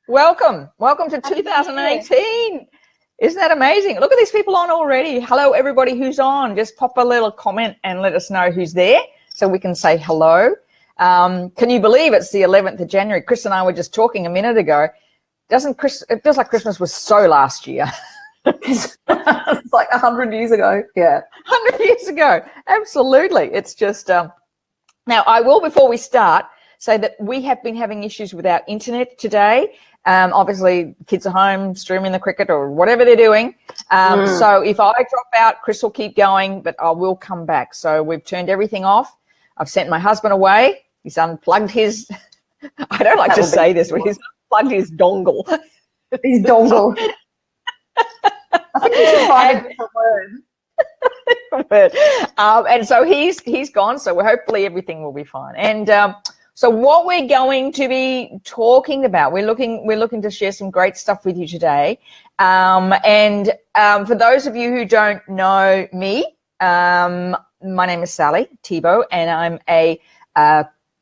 Welcome to 2018. Isn't that amazing? Look at these people on already. Hello, everybody who's on. Just pop a little comment and let us know who's there so we can say hello. Can you believe it's the 11th of January? Kris and I were just talking a minute ago. It feels like Christmas was so last year. It's like 100 years ago. Yeah. 100 years ago. Absolutely. It's just, now I will, before we start, say that we have been having issues with our internet today. Obviously, kids are home streaming the cricket or whatever they're doing. So if I drop out, Kris will keep going, but I will come back. So we've turned everything off. I've sent my husband away. He's unplugged his, I don't like to say this, but he's unplugged his dongle. His dongle. I think you should find a different word. And so he's gone. So hopefully everything will be fine. And so what we're going to be talking about, we're looking to share some great stuff with you today. And for those of you who don't know me, my name is Sally Thibault, and I'm a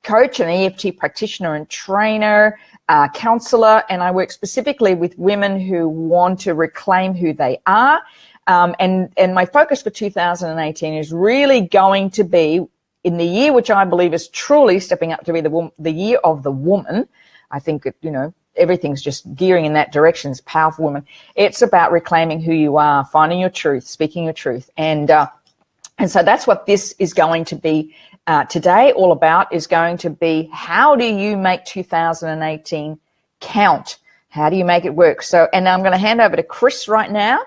coach, an EFT practitioner and trainer, counsellor, and I work specifically with women who want to reclaim who they are. And my focus for 2018 is really going to be in the year which I believe is truly stepping up to be the year of the woman. I think, everything's just gearing in that direction. It's powerful woman. It's about reclaiming who you are, finding your truth, speaking your truth. And so that's what this is going to be today all about, is going to be how do you make 2018 count? How do you make it work? So, and I'm going to hand over to Kris right now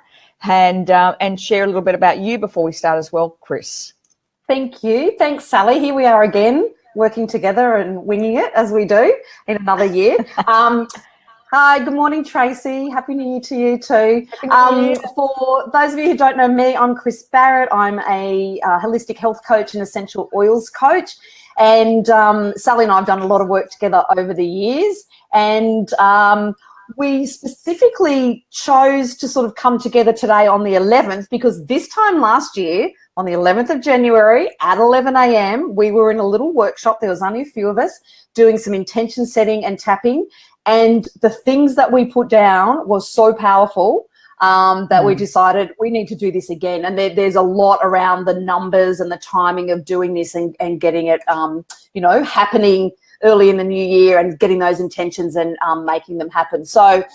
and share a little bit about you before we start as well. Kris. Thank you. Thanks, Sally. Here we are again, working together and winging it as we do in another year. Hi, good morning, Tracy. Happy New Year to you too. For those of you who don't know me, I'm Kris Barrett. I'm a holistic health coach and essential oils coach. And Sally and I have done a lot of work together over the years. And we specifically chose to sort of come together today on the 11th because this time last year, on the 11th of January at 11 a.m., we were in a little workshop. There was only a few of us doing some intention setting and tapping. And the things that we put down was so powerful that we decided we need to do this again. And there's a lot around the numbers and the timing of doing this and getting it, happening early in the new year and getting those intentions and making them happen. So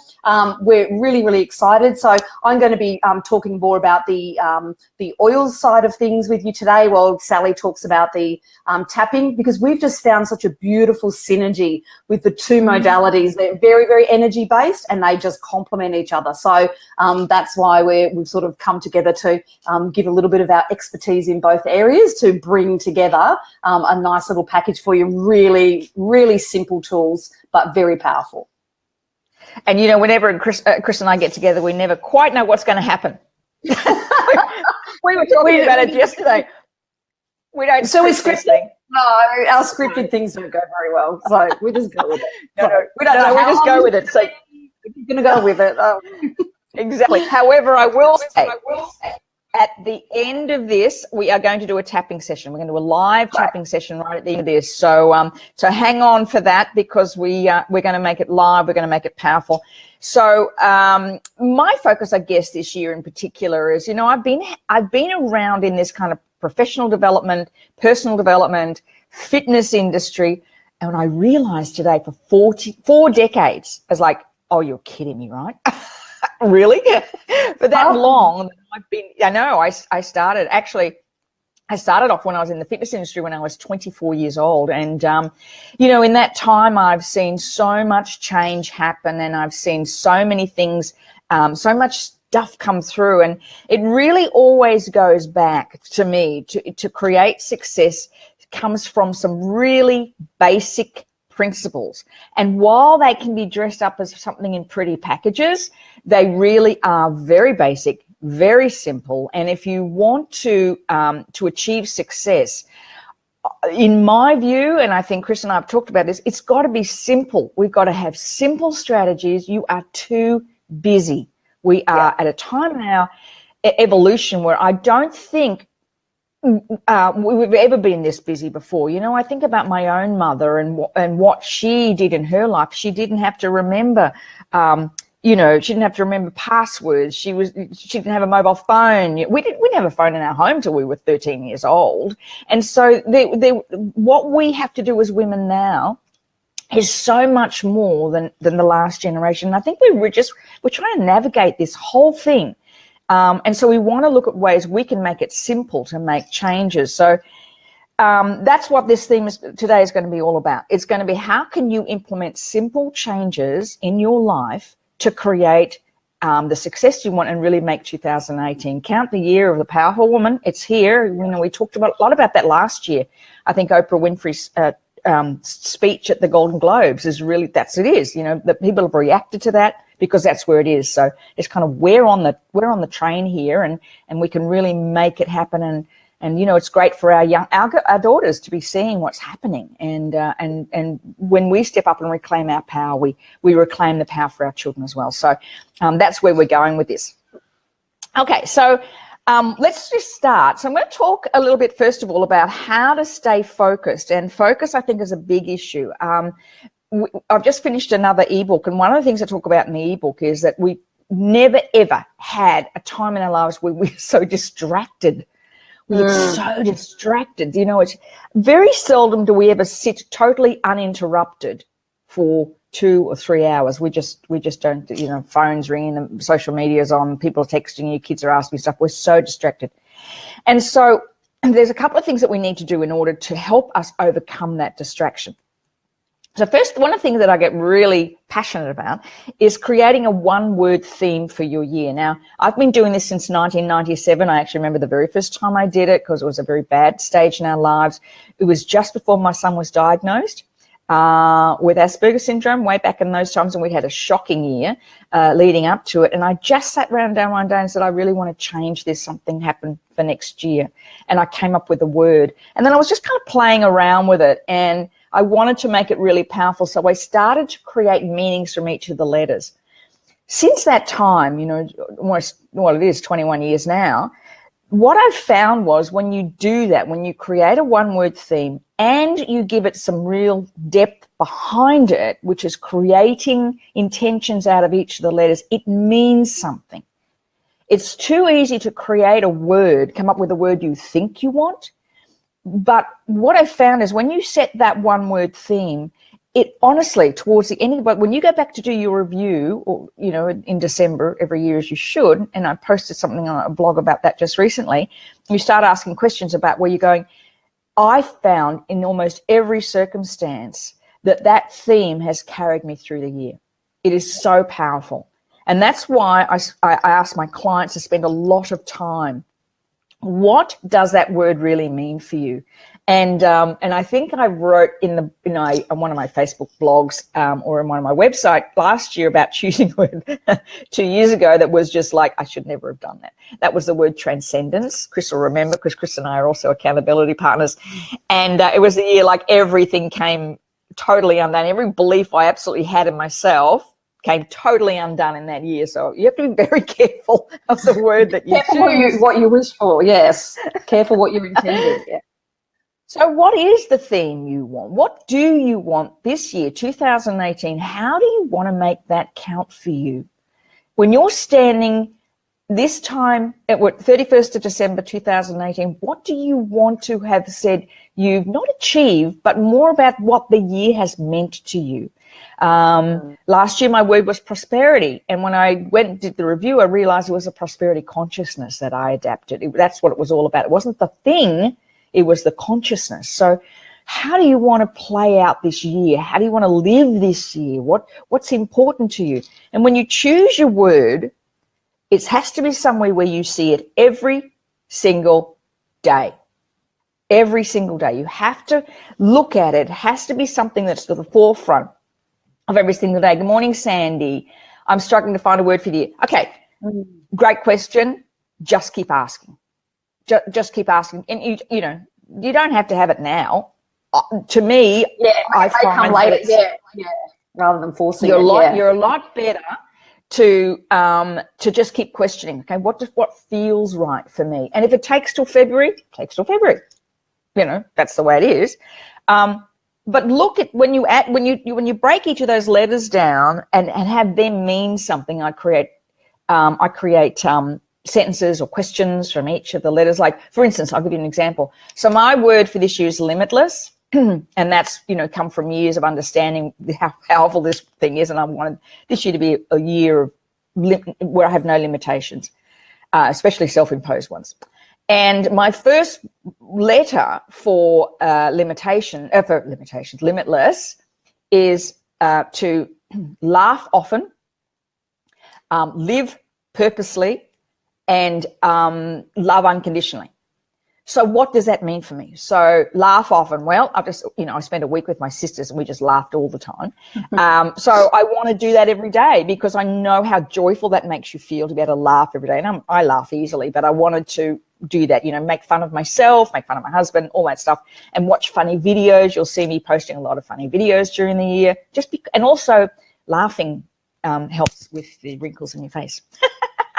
we're really, really excited. So I'm going to be talking more about the oils side of things with you today while Sally talks about the tapping, because we've just found such a beautiful synergy with the two modalities. They're very, very energy based and they just complement each other. So that's why we've sort of come together to give a little bit of our expertise in both areas to bring together a nice little package for you. Really, really simple tools, but very powerful. And, whenever Kris and I get together, we never quite know what's going to happen. We were talking about it yesterday. We don't. So we scripted. No, our scripted things don't go very well. So we just go with it. We just go with it. So you're going to go with it. Oh. Exactly. However, I will say, at the end of this, we are going to do a tapping session. We're going to do a live tapping session right at the end of this. So, so hang on for that, because we're going to make it live. We're going to make it powerful. So, my focus, I guess, this year in particular is, I've been around in this kind of professional development, personal development, fitness industry, and I realized today for 4 decades, I was like, oh, you're kidding me, right? Really? For that long, I started off when I was in the fitness industry when I was 24 years old. And, in that time, I've seen so much change happen, and I've seen so many things, so much stuff come through. And it really always goes back to me to create success comes from some really basic principles. And while they can be dressed up as something in pretty packages, they really are very basic, very simple. And if you want to achieve success, in my view, and I think Kris and I have talked about this, it's got to be simple. We've got to have simple strategies. You are too busy. We are at a time now, evolution, where I don't think we've ever been this busy before. You know, I think about my own mother and what she did in her life. She didn't have to remember, you know, she didn't have to remember passwords. She didn't have a mobile phone. We didn't have a phone in our home till we were 13 years old. And so what we have to do as women now is so much more than the last generation. And I think we're trying to navigate this whole thing. And so we want to look at ways we can make it simple to make changes. So that's what this theme today is going to be all about. It's going to be, how can you implement simple changes in your life to create the success you want and really make 2018 count, the year of the powerful woman. It's here. You know, we talked a lot about that last year. I think Oprah Winfrey's speech at the Golden Globes is really, it is. You know, that people have reacted to that because that's where it is. So it's kind of we're on the train here, and we can really make it happen. And you know, it's great for our daughters to be seeing what's happening. And when we step up and reclaim our power, we reclaim the power for our children as well. So that's where we're going with this. Okay, so let's just start. So I'm going to talk a little bit, first of all, about how to stay focused. And focus, I think, is a big issue. I've just finished another ebook, and one of the things I talk about in the ebook is that we never, ever had a time in our lives where we're so distracted. We get so distracted. You know, it's very seldom do we ever sit totally uninterrupted for 2 or 3 hours. We just don't, you know, phones ringing, social media's on, people are texting you, kids are asking you stuff. We're so distracted. And so there's a couple of things that we need to do in order to help us overcome that distraction. So first, one of the things that I get really passionate about is creating a one-word theme for your year. Now, I've been doing this since 1997. I actually remember the very first time I did it because it was a very bad stage in our lives. It was just before my son was diagnosed with Asperger's syndrome, way back in those times, and we had a shocking year leading up to it. And I just sat down one day and said, I really want to change this, something happen for next year. And I came up with a word. And then I was just kind of playing around with it, and I wanted to make it really powerful, so I started to create meanings from each of the letters. Since that time, you know, it is 21 years now, what I've found was when you do that, when you create a one-word theme and you give it some real depth behind it, which is creating intentions out of each of the letters, it means something. It's too easy to create a word, come up with a word you think you want. But what I found is when you set that one word theme, it honestly, towards the end, but when you go back to do your review, or, you know, in December every year, as you should, and I posted something on a blog about that just recently, you start asking questions about where you're going. I found in almost every circumstance that theme has carried me through the year. It is so powerful. And that's why I ask my clients to spend a lot of time. What does that word really mean for you? And I think I wrote on one of my Facebook blogs or in one of my websites last year about choosing a word 2 years ago that was just like, I should never have done that. That was the word transcendence. Kris will remember, because Kris and I are also accountability partners. And it was the year like everything came totally undone. Every belief I absolutely had in myself came totally undone in that year. So you have to be very careful of the word that you choose. What you wish for, yes. Careful what you intended, yeah. So what is the theme you want? What do you want this year, 2018? How do you want to make that count for you? When you're standing this time at 31st of December 2018, what do you want to have said you've not achieved, but more about what the year has meant to you? Last year my word was prosperity, and when I went and did the review, I realized it was a prosperity consciousness that I adapted. That's what it was all about. It wasn't the thing, it was the consciousness. So how do you want to play out this year? How do you want to live this year? What's important to you? And when you choose your word, it has to be somewhere where you see it every single day. Every single day. You have to look at it. It has to be something that's at the forefront of every single day. Good morning, Sandy. I'm struggling to find a word for you. Okay, great question. Just keep asking. Just keep asking. And you know, you don't have to have it now. To me, I find come later. Yeah. Rather than forcing you're a lot better to just keep questioning. Okay, what feels right for me? And if it takes till February, it takes till February. You know, that's the way it is. But look at when you break each of those letters down and have them mean something. I create sentences or questions from each of the letters. Like, for instance, I'll give you an example. So my word for this year is limitless. And that's, you know, come from years of understanding how powerful this thing is. And I wanted this year to be a year of where I have no limitations, especially self-imposed ones. And my first letter for limitless, is to laugh often, live purposely, and love unconditionally. So what does that mean for me? So laugh often. Well, I spent a week with my sisters and we just laughed all the time. So I want to do that every day because I know how joyful that makes you feel to be able to laugh every day. And I laugh easily, but I wanted to do that, you know, make fun of myself, make fun of my husband, all that stuff, and watch funny videos. You'll see me posting a lot of funny videos during the year. And also laughing helps with the wrinkles in your face.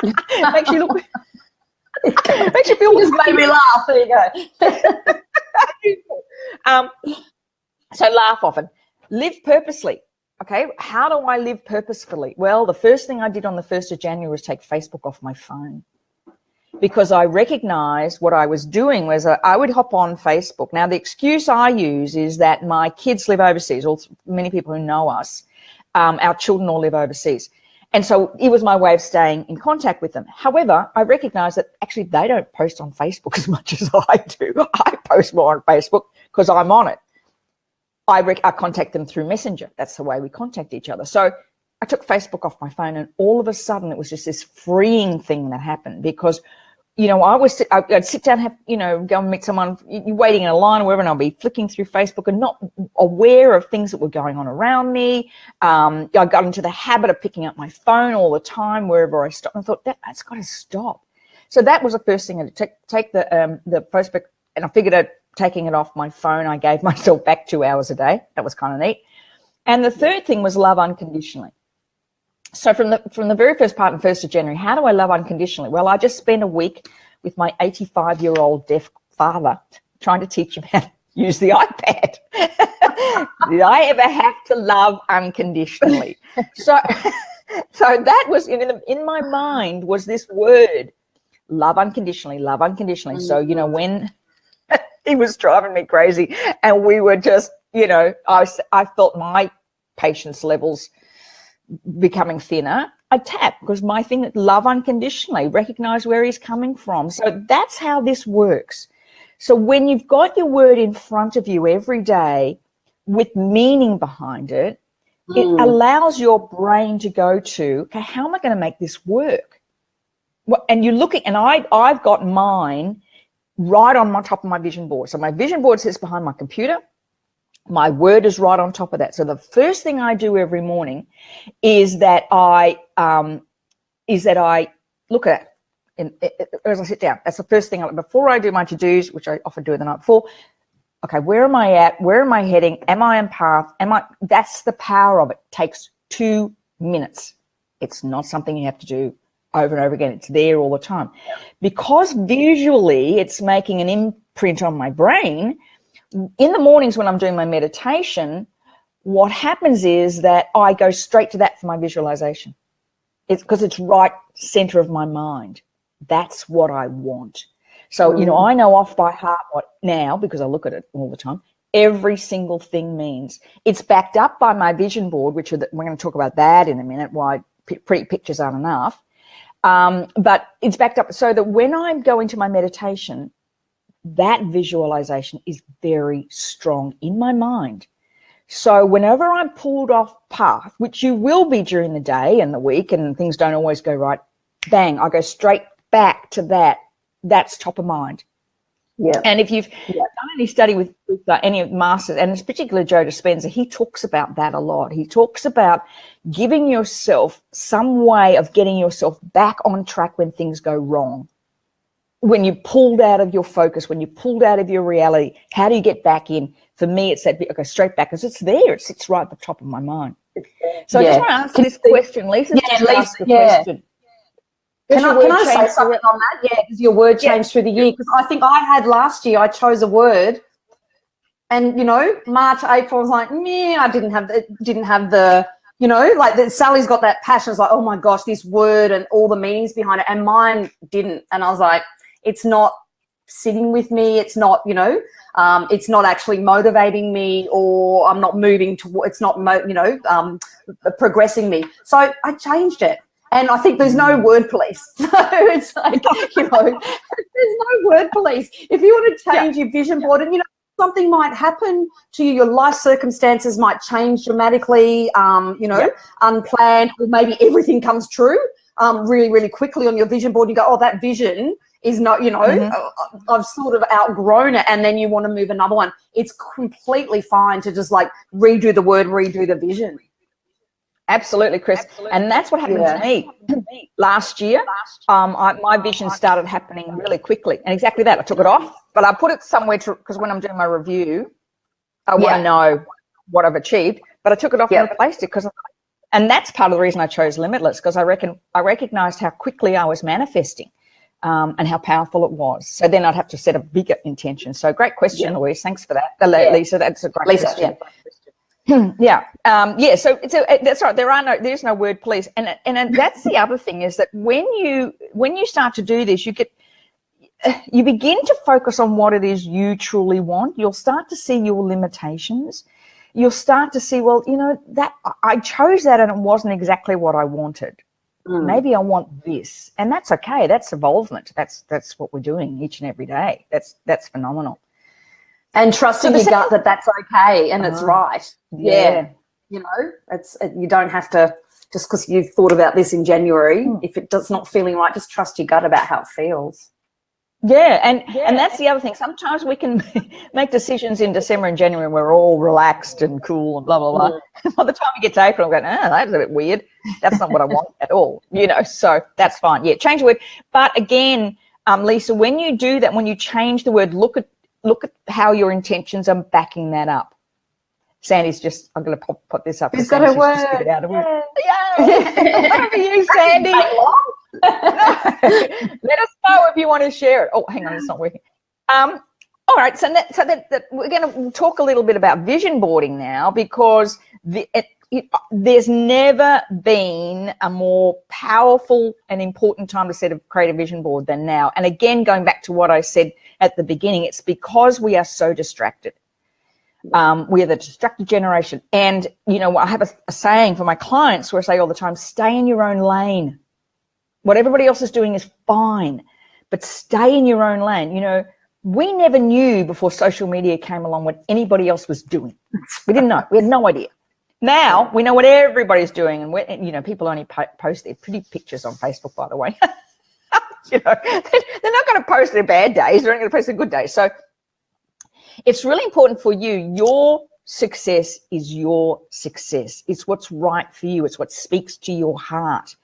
Makes you look... makes you feel. Just made me laugh. There you go. So laugh often, live purposely. Okay, how do I live purposefully? Well, the first thing I did on the 1st of January was take Facebook off my phone, because I recognized what I was doing was I would hop on Facebook. Now, the excuse I use is that my kids live overseas. Many people who know us, our children all live overseas. And so it was my way of staying in contact with them. However, I recognize that actually they don't post on Facebook as much as I do. I post more on Facebook because I'm on it. I contact them through Messenger. That's the way we contact each other. So I took Facebook off my phone, and all of a sudden it was just this freeing thing that happened because, you know, I'd sit down, go and meet someone, you're waiting in a line or wherever, and I'll be flicking through Facebook and not aware of things that were going on around me. I got into the habit of picking up my phone all the time wherever I stopped, and I thought that's got to stop. So that was the first thing. I take the Facebook, and I figured out taking it off my phone, I gave myself back 2 hours a day. That was kind of neat. And the third thing was love unconditionally. So from the very first part on 1st of January, how do I love unconditionally? Well, I just spent a week with my 85-year-old deaf father trying to teach him how to use the iPad. Did I ever have to love unconditionally? So that was in my mind was this word, love unconditionally, love unconditionally. Mm-hmm. So, you know, when he was driving me crazy and we were just, you know, I felt my patience levels becoming thinner, I tap because my thing, love unconditionally, recognize where he's coming from. So that's how this works. So when you've got your word in front of you every day with meaning behind it, it allows your brain to go to, okay, how am I going to make this work? Well, and you're looking, and I've got mine right on my top of my vision board. So my vision board sits behind my computer. My word is right on top of that. So the first thing I do every morning is that I look at it as I sit down. That's the first thing. Before I do my to-dos, which I often do the night before, okay, where am I at? Where am I heading? Am I on path? That's the power of it. It takes 2 minutes. It's not something you have to do over and over again. It's there all the time. Because visually it's making an imprint on my brain, in the mornings when I'm doing my meditation, what happens is that I go straight to that for my visualization. It's because it's right center of my mind. That's what I want. So, you know, I know off by heart what now, because I look at it all the time, every single thing means. It's backed up by my vision board, which we're going to talk about that in a minute, why pretty pictures aren't enough. But it's backed up so that when I go into my meditation, that visualization is very strong in my mind. So whenever I'm pulled off path, which you will be during the day and the week and things don't always go right, bang, I go straight back to that. That's top of mind. Yeah. And if you've done any study with any masters, and it's particularly Joe Dispenza, he talks about that a lot. He talks about giving yourself some way of getting yourself back on track when things go wrong. When you're pulled out of your focus, when you're pulled out of your reality, how do you get back in? For me, it's that, okay, straight back, because it's there. It sits right at the top of my mind. So I just want to answer this question. Lisa's just asked the question. Can I say something on that? Yeah, because your word changed through the year. Because I think I had last year, I chose a word, and March, April, I was like, I didn't have the like Sally's got that passion. It's like, oh my gosh, this word and all the meanings behind it, and mine didn't. And I was like, it's not sitting with me. It's not, it's not actually motivating me, or I'm not moving to. It's not, progressing me. So I changed it. And I think there's no word police. So it's like, there's no word police. If you want to change your vision board, and, something might happen to you, your life circumstances might change dramatically, unplanned, or maybe everything comes true really, really quickly on your vision board. You go, oh, that vision is not, I've sort of outgrown it, and then you want to move another one. It's completely fine to just like redo the word, redo the vision. Absolutely, Kris. And that's what happened to me last year. My vision started happening really quickly. And exactly that. I took it off, but I put it somewhere because when I'm doing my review, I want to know what I've achieved. But I took it off and replaced it and that's part of the reason I chose Limitless, because I recognized how quickly I was manifesting and how powerful it was. So then I'd have to set a bigger intention. So great question, Louise. Thanks for that. Lisa, that's a great question. So that's right. There's no word police, and that's the other thing, is that when you start to do this, you begin to focus on what it is you truly want. You'll start to see your limitations. You'll start to see, well, that I chose that and it wasn't exactly what I wanted. Maybe I want this, and that's okay. That's evolvement. That's what we're doing each and every day. That's phenomenal. And trusting your gut that's okay and it's right. Yeah. It's you don't have to, just because you've thought about this in January, if it does not feeling right, just trust your gut about how it feels. Yeah, and that's the other thing. Sometimes we can make decisions in December and January and we're all relaxed and cool and blah, blah, blah. By the time we get to April, I'm going, that's a bit weird. That's not what I want at all, so that's fine. Yeah, change the word. But again, Lisa, when you do that, when you change the word, look at how your intentions are backing that up. Sandy's just, I'm going to put this up. She's got her word. Just get it out of it. Yay! Over you, Sandy. Let us know if you want to share it. Oh, hang on, it's not working. All right, so we're going to talk a little bit about vision boarding now, because there's never been a more powerful and important time to create a vision board than now. And again, going back to what I said at the beginning, it's because we are so distracted. We are the distracted generation. And, I have a saying for my clients where I say all the time, stay in your own lane. What everybody else is doing is fine, but stay in your own lane. We never knew before social media came along what anybody else was doing. We didn't know. We had no idea. Now we know what everybody's doing, and people only post their pretty pictures on Facebook, by the way. They're not going to post their bad days. They're only going to post their good days. So it's really important for you. Your success is your success. It's what's right for you. It's what speaks to your heart.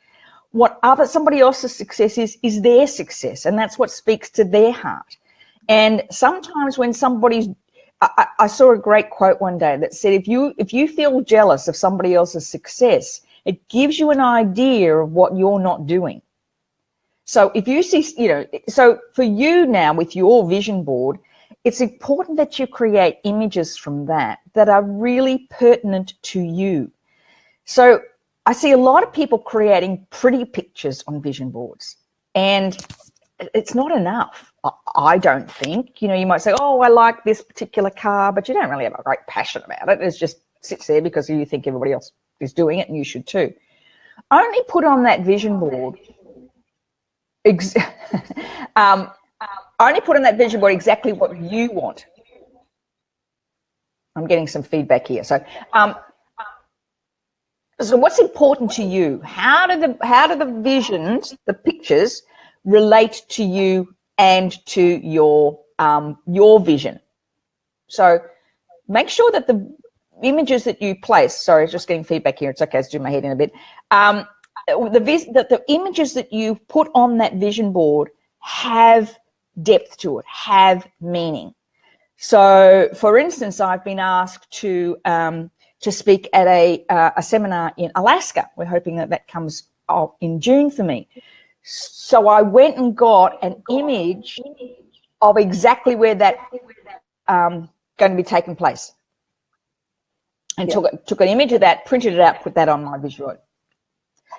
What somebody else's success is their success, and that's what speaks to their heart. And sometimes when I saw a great quote one day that said, if you feel jealous of somebody else's success, it gives you an idea of what you're not doing. So if you see, so for you now with your vision board, it's important that you create images from that are really pertinent to you. So I see a lot of people creating pretty pictures on vision boards, and it's not enough. I don't think. You might say, oh, I like this particular car, but you don't really have a great passion about it. It just sits there because you think everybody else is doing it and you should too. Only put on that vision board only put on that vision board exactly what you want. I'm getting some feedback here. So what's important to you? How do the visions, the pictures, relate to you and to your vision? So make sure that the images that you place, sorry, just getting feedback here. It's okay, let's do my head in a bit. The images that you put on that vision board have depth to it, have meaning. So, for instance, I've been asked to to speak at a seminar in Alaska. We're hoping that comes in June for me. So I went and got an image of exactly where that going to be taking place, and took an image of that, printed it out, put that on my visual.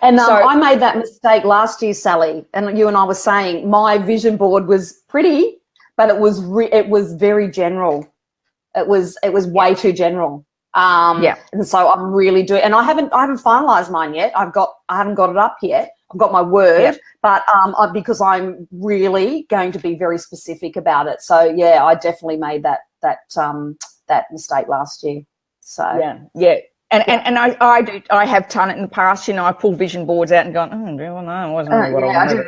And I made that mistake last year, Sally, and you and I were saying my vision board was pretty, but it was very general. It was way too general. And so I'm really doing, and I haven't finalized mine yet. I haven't got it up yet. I've got my word, but because I'm really going to be very specific about it. So yeah, I definitely made that mistake last year. So And I have done it in the past. I pull vision boards out and gone, no, it wasn't really what I wanted.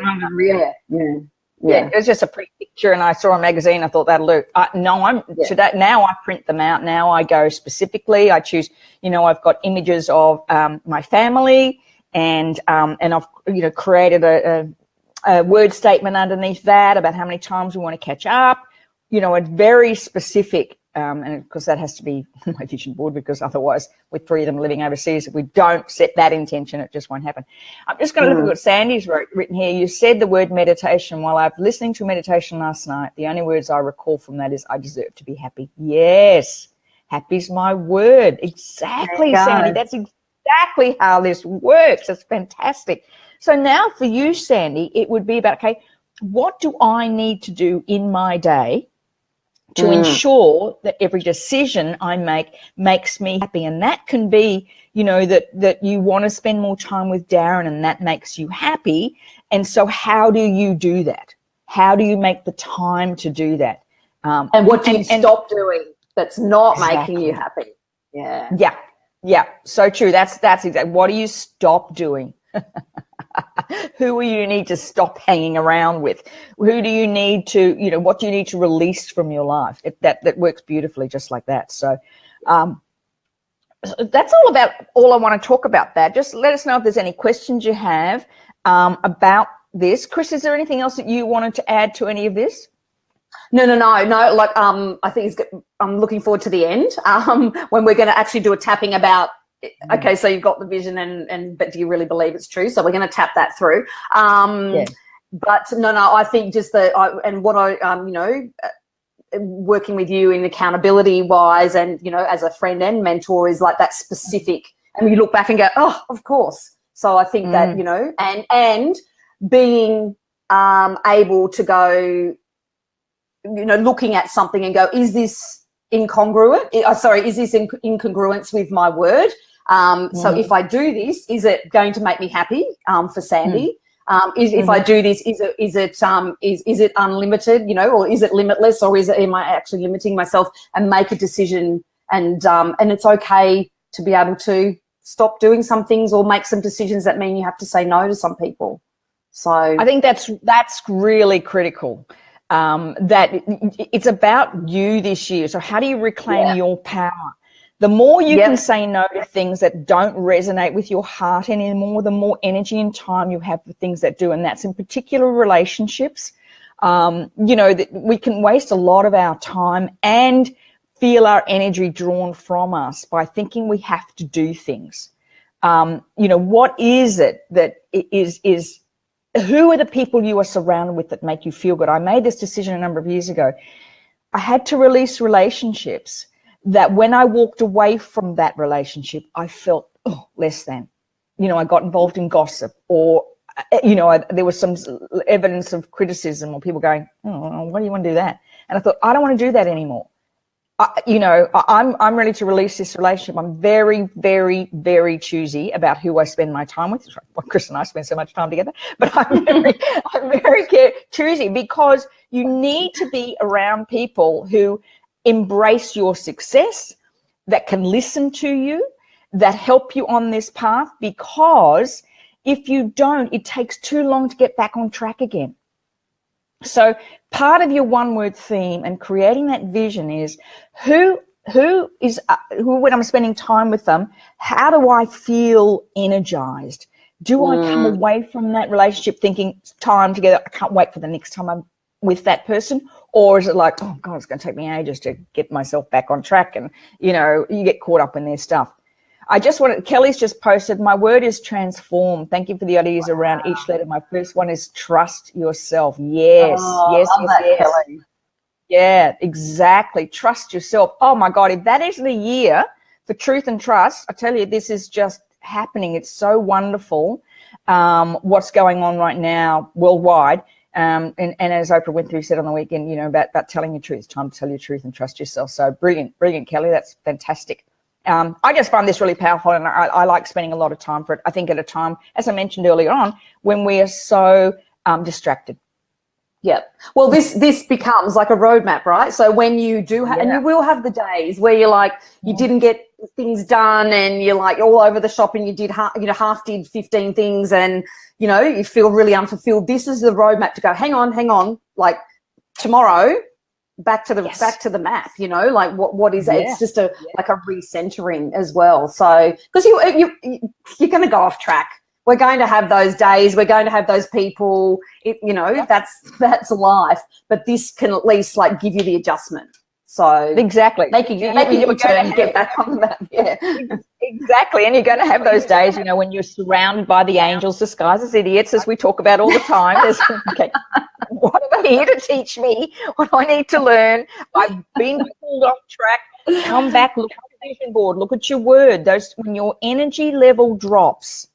It was just a pretty picture, and I saw a magazine. I thought that'll do. Today. Now I print them out. Now I go specifically. I choose. I've got images of my family, and I've created a word statement underneath that about how many times we want to catch up. It's very specific. And of course that has to be my vision board, because otherwise with 3 of them living overseas, if we don't set that intention, it just won't happen. I'm just going to look at what Sandy's written here. You said the word meditation. While I've listening to meditation last night, the only words I recall from that is I deserve to be happy. Yes, happy's my word. Exactly, Sandy. That's exactly how this works. It's fantastic. So now for you, Sandy, it would be about, okay, what do I need to do in my day to ensure that every decision I make makes me happy? And that can be, that you want to spend more time with Darren, and that makes you happy. And so how do you do that? How do you make the time to do that? And what do you stop doing that's not making you happy? Yeah. So true. That's exactly. What do you stop doing? Who do you need to stop hanging around with? Who do you need to, what do you need to release from your life? That works beautifully just like that. So that's all I want to talk about that. Just let us know if there's any questions you have about this. Kris, is there anything else that you wanted to add to any of this? No. Like, I think I'm looking forward to the end when we're going to actually do a tapping about, okay, so you've got the vision, but do you really believe it's true? So we're going to tap that through. But no, I think just working with you in accountability wise, and as a friend and mentor, is like that specific. And you look back and go, oh, of course. So I think that and being able to go, looking at something and go, is this incongruent? Is this in incongruence with my word? So if I do this, is it going to make me happy? For Sandy, if I do this, is it unlimited? Or is it limitless? Or am I actually limiting myself? And make a decision. And it's okay to be able to stop doing some things or make some decisions that mean you have to say no to some people. So I think that's really critical. That it's about you this year. So how do you reclaim your power? The more you can say no to things that don't resonate with your heart anymore, the more energy and time you have for things that do. And that's in particular relationships. That we can waste a lot of our time and feel our energy drawn from us by thinking we have to do things. What is it that is who are the people you are surrounded with that make you feel good? I made this decision a number of years ago. I had to release relationships that when I walked away from that relationship, I felt less than. I got involved in gossip, or, there was some evidence of criticism, or people going, oh, why do you want to do that? And I thought, I don't want to do that anymore. I'm ready to release this relationship. I'm very, very, very choosy about who I spend my time with. Well, Kris and I spend so much time together, but I'm very choosy, because you need to be around people who embrace your success, that can listen to you, that help you on this path, because if you don't, it takes too long to get back on track again. So part of your one-word theme and creating that vision is who when I'm spending time with them, how do I feel energized? Do I come away from that relationship thinking time together, I can't wait for the next time I'm with that person? Or is it like, oh God, it's going to take me ages to get myself back on track? And, you get caught up in their stuff. Kelly's just posted, my word is transform. Thank you for the ideas around each letter. My first one is trust yourself. Yes, yes. Kelly. Yeah, exactly. Trust yourself. Oh my God, if that isn't a year for truth and trust, I tell you, this is just happening. It's so wonderful what's going on right now worldwide. And as Oprah Winfrey said on the weekend, about telling your truth, it's time to tell your truth and trust yourself. So brilliant, Kelly. That's fantastic. I just find this really powerful, and I like spending a lot of time for it. I think at a time, as I mentioned earlier on, when we are so distracted. Yeah. Well, this becomes like a roadmap, right? So when you do have, and you will have the days where you're like, you didn't get things done, and you're like all over the shop, and you did half did 15 things, and you feel really unfulfilled. This is the roadmap to go, hang on, like tomorrow, back to the map, like what is it? It's just like a recentering as well. So because you're going to go off track. We're going to have those days. We're going to have those people. That's life. But this can at least like give you the adjustment. So exactly, making you turn and get back on the map. Yeah, exactly. And you're going to have those days, when you're surrounded by the angels disguised as idiots, as we talk about all the time. There's, okay, what are they here to teach me? What do I need to learn? I've been pulled off track. Come back. Look at the vision board. Look at your word. When your energy level drops.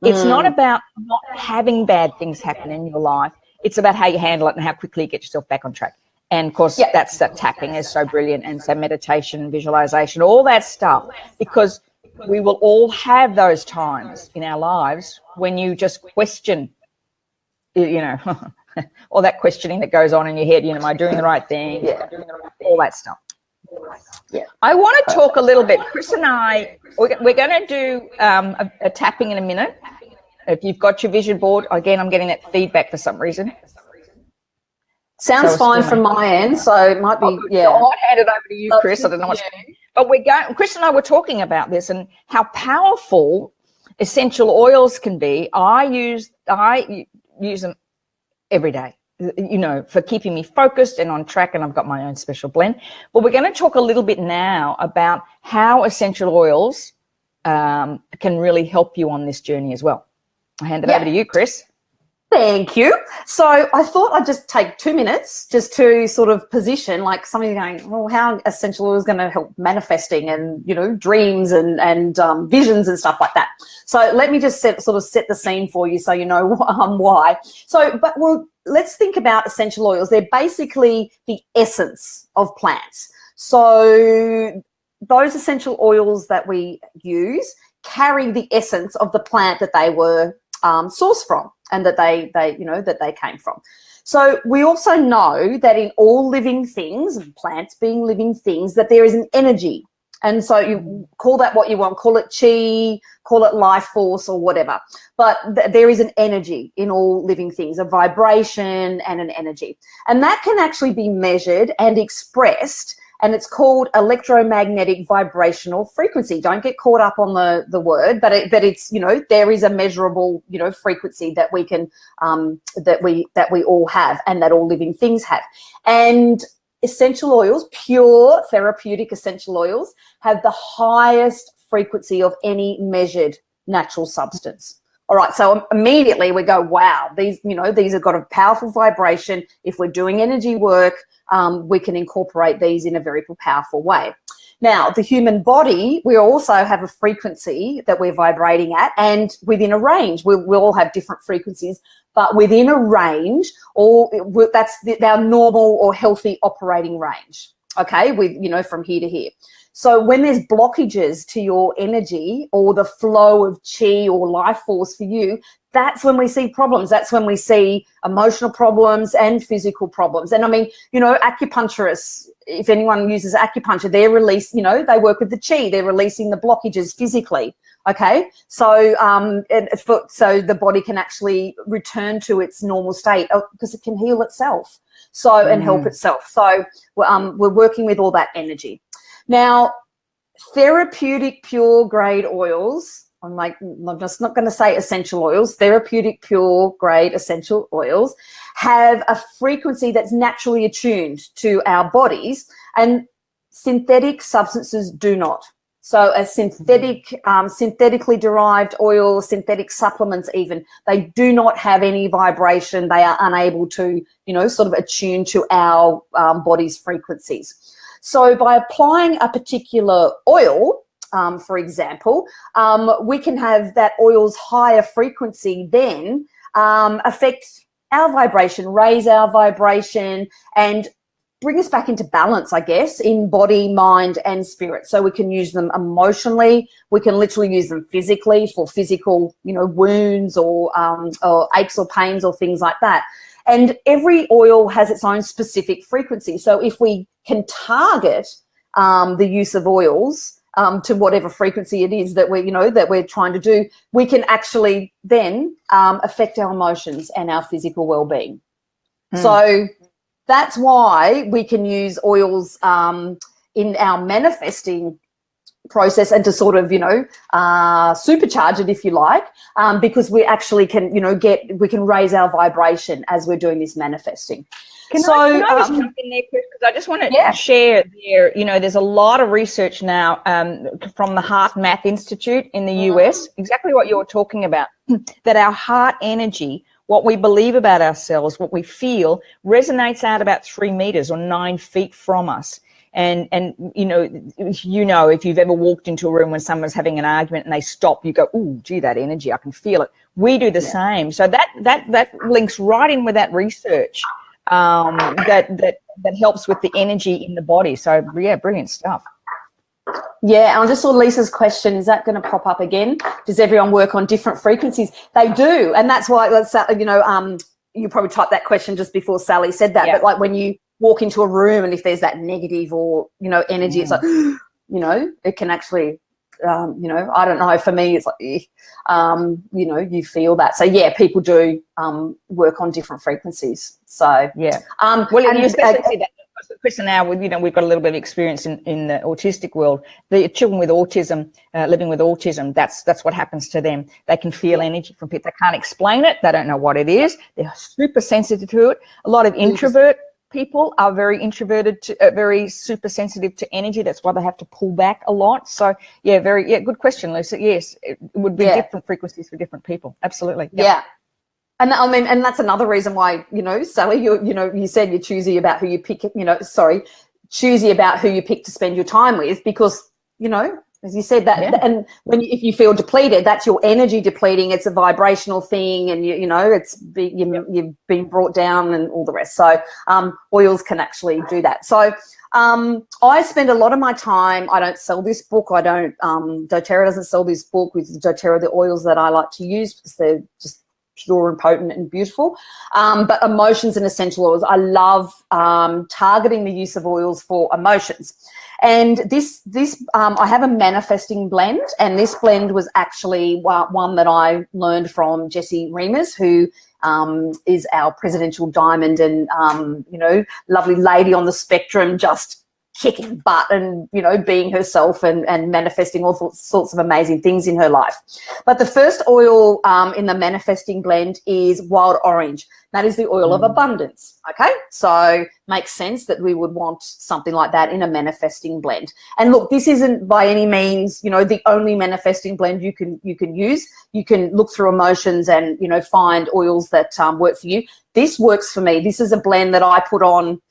It's not about not having bad things happen in your life. It's about how you handle it and how quickly you get yourself back on track. And, of course, that's that tapping is so brilliant, and so meditation, visualization, all that stuff, because we will all have those times in our lives when you just question, all that questioning that goes on in your head, am I doing the right thing? Yeah. All that stuff. Yeah. I want to talk a little bit. Kris and I, we're going to do a tapping in a minute. If you've got your vision board, again, I'm getting that feedback for some reason. Sounds fine from my end, so it might be, So I'll hand it over to you, Kris. I don't know what's going on. But Kris and I were talking about this and how powerful essential oils can be. I use them every day, for keeping me focused and on track, and I've got my own special blend. But we're going to talk a little bit now about how essential oils can really help you on this journey as well. I'll hand it over to you, Kris. Thank you. So I thought I'd just take 2 minutes just to sort of position, like somebody going, well, how essential oil is going to help manifesting and, dreams and visions and stuff like that. So let me just set the scene for you so you know why. So, let's think about essential oils. They're basically the essence of plants. So those essential oils that we use carry the essence of the plant that they were sourced from, and that they came from. So we also know that in all living things, plants being living things, that there is an energy. And so you call that what you want, call it chi, call it life force or whatever. But there is an energy in all living things, a vibration and an energy. And that can actually be measured and expressed, and it's called electromagnetic vibrational frequency. Don't get caught up on the word, but it's there is a measurable frequency that we can that we all have, and that all living things have. And essential oils, pure therapeutic essential oils, have the highest frequency of any measured natural substance. All right, so immediately we go, wow, these have got a powerful vibration. If we're doing energy work, we can incorporate these in a very powerful way. Now, the human body, we also have a frequency that we're vibrating at, and within a range. We'll all have different frequencies, but within a range, that's our normal or healthy operating range, okay, with from here to here. So when there's blockages to your energy or the flow of chi or life force for you, that's when we see problems. That's when we see emotional problems and physical problems. And I mean, acupuncturists, if anyone uses acupuncture, they work with the chi, they're releasing the blockages physically. Okay, so so the body can actually return to its normal state because it can heal itself. So and help itself. So we're working with all that energy. Now, therapeutic pure grade oils, I'm just not going to say essential oils, therapeutic pure grade essential oils have a frequency that's naturally attuned to our bodies, and synthetic substances do not. So a synthetically derived oil, synthetic supplements even, they do not have any vibration. They are unable to, sort of attune to our body's frequencies. So by applying a particular oil, for example, we can have that oil's higher frequency then affect our vibration, raise our vibration, and bring us back into balance, I guess, in body, mind, and spirit. So we can use them emotionally. We can literally use them physically for physical, wounds or aches or pains or things like that. And every oil has its own specific frequency. So if we can target the use of oils to whatever frequency it is that we're trying to do, we can actually then affect our emotions and our physical well-being. So that's why we can use oils in our manifesting process and to sort of, supercharge it, if you like, because we actually can, we can raise our vibration as we're doing this manifesting. Can I just jump in there, Kris? Because I just want to share there, there's a lot of research now from the Heart Math Institute in the US, exactly what you're talking about, that our heart energy, what we believe about ourselves, what we feel, resonates out about 3 meters or 9 feet from us. And if you've ever walked into a room when someone's having an argument and they stop, you go, "Ooh, gee, that energy, I can feel it." We do the same. So that links right in with that research that helps with the energy in the body. So yeah, brilliant stuff. Yeah, and I just saw Lisa's question, is that going to pop up again? Does everyone work on different frequencies? They do, and that's why, you probably typed that question just before Sally said that, but like when you walk into a room and if there's that negative or, energy, it's like, it can actually, I don't know, for me, it's like, you feel that. So, yeah, people do work on different frequencies. So, yeah. Well, and you especially see that, Kris and I, we've got a little bit of experience in the autistic world. The children with autism, living with autism, that's what happens to them. They can feel energy from people. They can't explain it. They don't know what it is. They're super sensitive to it. A lot of introvert people are very introverted, very super sensitive to energy. That's why they have to pull back a lot. So, good question, Lisa. Yes, it would be different frequencies for different people. Absolutely. Yep. Yeah. And I mean, and that's another reason why, Sally, you said you're choosy about who you pick, choosy about who you pick to spend your time with, because, as you said, that, and if you feel depleted, that's your energy depleting. It's a vibrational thing, and you've been brought down and all the rest. So oils can actually do that. So I spend a lot of my time. I don't sell this book. doTERRA doesn't sell this book with doTERRA, the oils that I like to use, because they're just pure and potent and beautiful. But emotions and essential oils, I love targeting the use of oils for emotions. And this I have a manifesting blend, and this blend was actually one that I learned from Jessie Reimers, who is our presidential diamond and, lovely lady on the spectrum, just kicking butt and, being herself and manifesting all sorts of amazing things in her life. But the first oil in the manifesting blend is wild orange. That is the oil of abundance, okay? So makes sense that we would want something like that in a manifesting blend. And look, this isn't by any means, the only manifesting blend you can use. You can look through emotions and, find oils that work for you. This works for me. This is a blend that I put on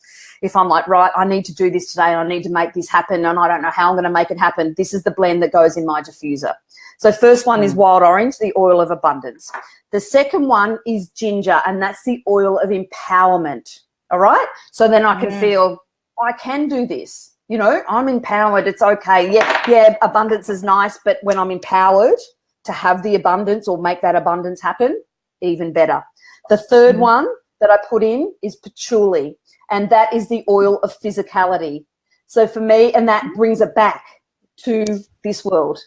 if I'm like, right, I need to do this today and I need to make this happen and I don't know how I'm going to make it happen. This is the blend that goes in my diffuser. So first one is wild orange, the oil of abundance. The second one is ginger, and that's the oil of empowerment, all right? So then I can feel, I can do this. I'm empowered. It's okay. Yeah, abundance is nice, but when I'm empowered to have the abundance or make that abundance happen, even better. The third one that I put in is patchouli, and that is the oil of physicality. So for me, and that brings it back to this world.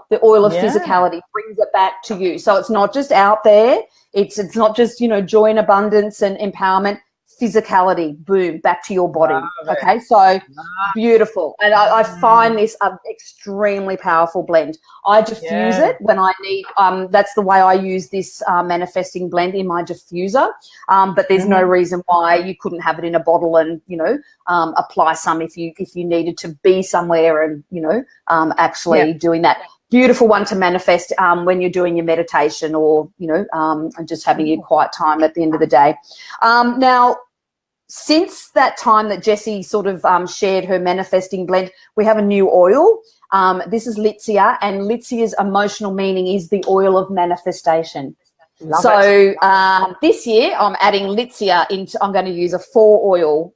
The oil of physicality brings it back to you. So it's not just out there. It's not just, joy and abundance and empowerment. physicality, boom, back to your body. Okay, so beautiful. And I find this an extremely powerful blend. I diffuse it when I need, that's the way I use this manifesting blend in my diffuser. But there's no reason why you couldn't have it in a bottle and, you know, apply some if you needed to be somewhere and, you know, actually doing that. Beautiful one to manifest when you're doing your meditation or, you know, and just having your quiet time at the end of the day. Now, since that time that Jessie sort of shared her manifesting blend, we have a new oil. This is Litsia, and Litsia's emotional meaning is the oil of manifestation. So this year I'm adding Litsia into, I'm going to use a 4-oil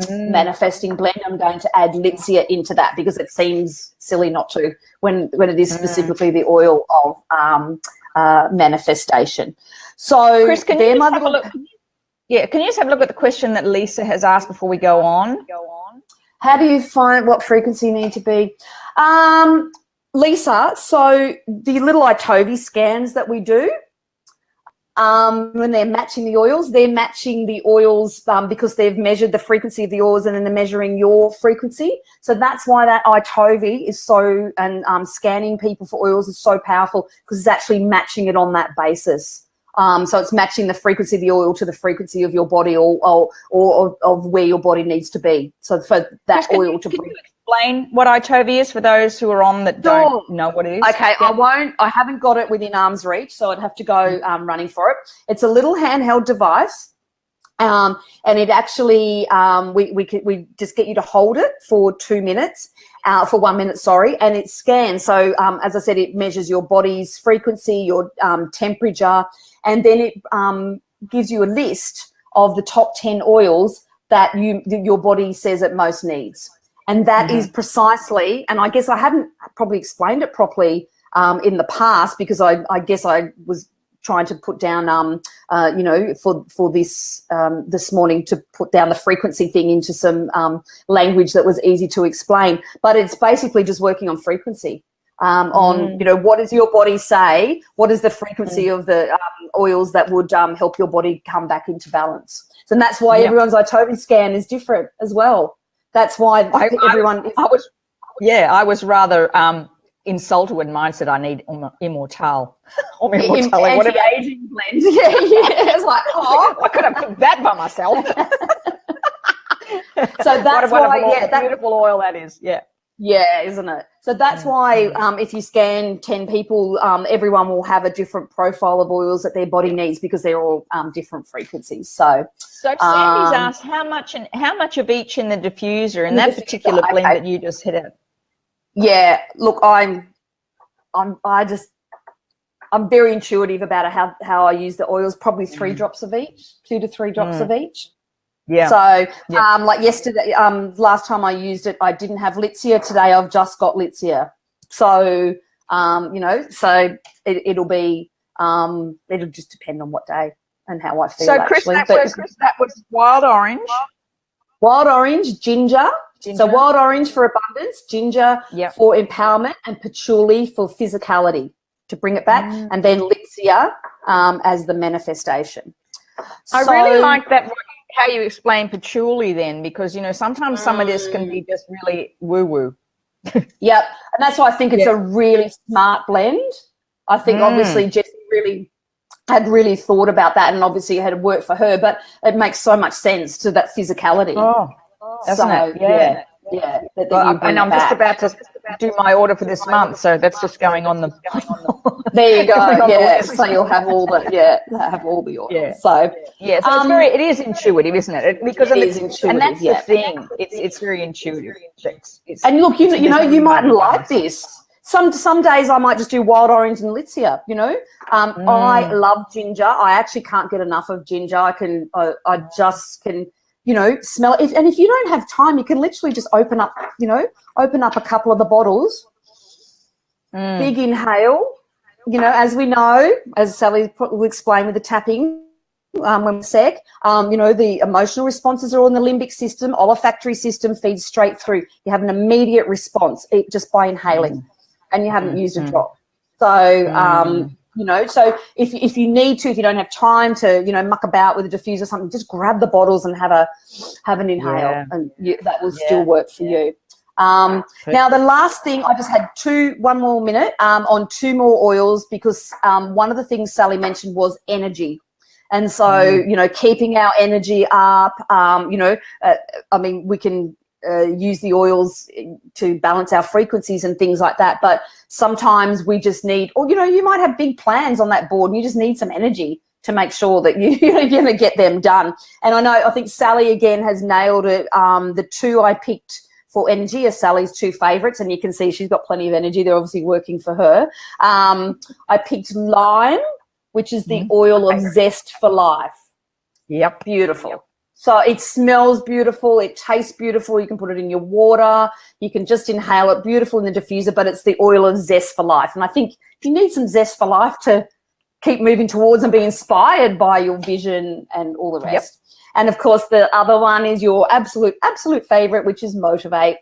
manifesting blend. I'm going to add Litsia into that because it seems silly not to when it is specifically the oil of manifestation. So Kris, can you just have a look? Yeah, can you just have a look at the question that Lisa has asked before we go on? How do you find what frequency you need to be? Lisa, so the little Itovi scans that we do, when they're matching the oils because they've measured the frequency of the oils and then they're measuring your frequency. So that's why that Itovi is so, and scanning people for oils is so powerful because it's actually matching it on that basis. So it's matching the frequency of the oil to the frequency of your body or of where your body needs to be. So for that oil to bring. Explain what Itovi is for those who are on that don't know what it is? Okay, I haven't got it within arm's reach, so I'd have to go running for it. It's a little handheld device, and it actually, we just get you to hold it for 2 minutes, for 1 minute, sorry, and it scans. So as I said, it measures your body's frequency, your temperature, and then it gives you a list of the top 10 oils that your body says it most needs. And that is precisely, and I guess I haven't probably explained it properly in the past because I guess I was trying to put down, you know, for this this morning to put down the frequency thing into some language that was easy to explain. But it's basically just working on frequency, on, you know, what does your body say? What is the frequency of the oils that would help your body come back into balance? So and that's why everyone's Itovi scan is different as well. That's why everyone. I was rather insulted when mine said I need immortal or immortal, whatever aging blend. Yeah. It's like, oh, I could have picked that by myself. So that's why, that beautiful oil that is. Yeah, isn't it? So that's why if you scan 10 people, everyone will have a different profile of oils that their body needs because they're all different frequencies. So Sandy's asked how much of each in the diffuser in that particular blend that you just hit it. Yeah, look, I'm very intuitive about how I use the oils. Probably 3 drops of each, 2 to 3 drops of each. Yeah. So, like yesterday, last time I used it, I didn't have Litsia. Today, I've just got Litsia. So, you know, so it'll be, it'll just depend on what day and how I feel. So, Kris, that was wild orange. Wild orange, ginger. So, wild orange for abundance, ginger for empowerment, and patchouli for physicality to bring it back, and then Litsia as the manifestation. I really like that. How you explain patchouli then, because, you know, sometimes some of this can be just really woo-woo. Yep, and that's why I think it's a really smart blend. I think obviously Jessie had really thought about that, and obviously it had worked for her, but it makes so much sense to that physicality. Doesn't it? Yeah. And I'm just about to do my order for this month, so that's just going on the. There you go. So you'll have all the oils. Yeah. So so it is intuitive, isn't it? Because it is intuitive, and that's the thing. It's very intuitive. And look, you know, you mightn't like this. Some days I might just do wild orange and Litsia. You know, I love ginger. I actually can't get enough of ginger. I just can. You know, smell it. And if you don't have time, you can literally just open up a couple of the bottles, big inhale, you know, as we know, as Sally will explain with the tapping when we're sick, you know, the emotional responses are all in the limbic system, olfactory system feeds straight through. You have an immediate response just by inhaling, and you haven't used a drop. So, So if you need to, if you don't have time to, muck about with a diffuser or something, just grab the bottles and have an inhale, and that will still work for you. Now, the last thing, I just had one more minute on 2 more oils, because one of the things Sally mentioned was energy. And so, keeping our energy up, we can use the oils to balance our frequencies and things like that. But sometimes we just need, or, you might have big plans on that board and you just need some energy to make sure that you're going to get them done. And I think Sally, again, has nailed it. The 2 I picked for energy are Sally's 2 favorites, and you can see she's got plenty of energy. They're obviously working for her. I picked lime, which is the oil of zest for life. Yep. Beautiful. So it smells beautiful. It tastes beautiful. You can put it in your water. You can just inhale it. Beautiful in the diffuser, but it's the oil of zest for life. And I think if you need some zest for life to keep moving towards and be inspired by your vision and all the rest. Yep. And, of course, the other one is your absolute favorite, which is Motivate,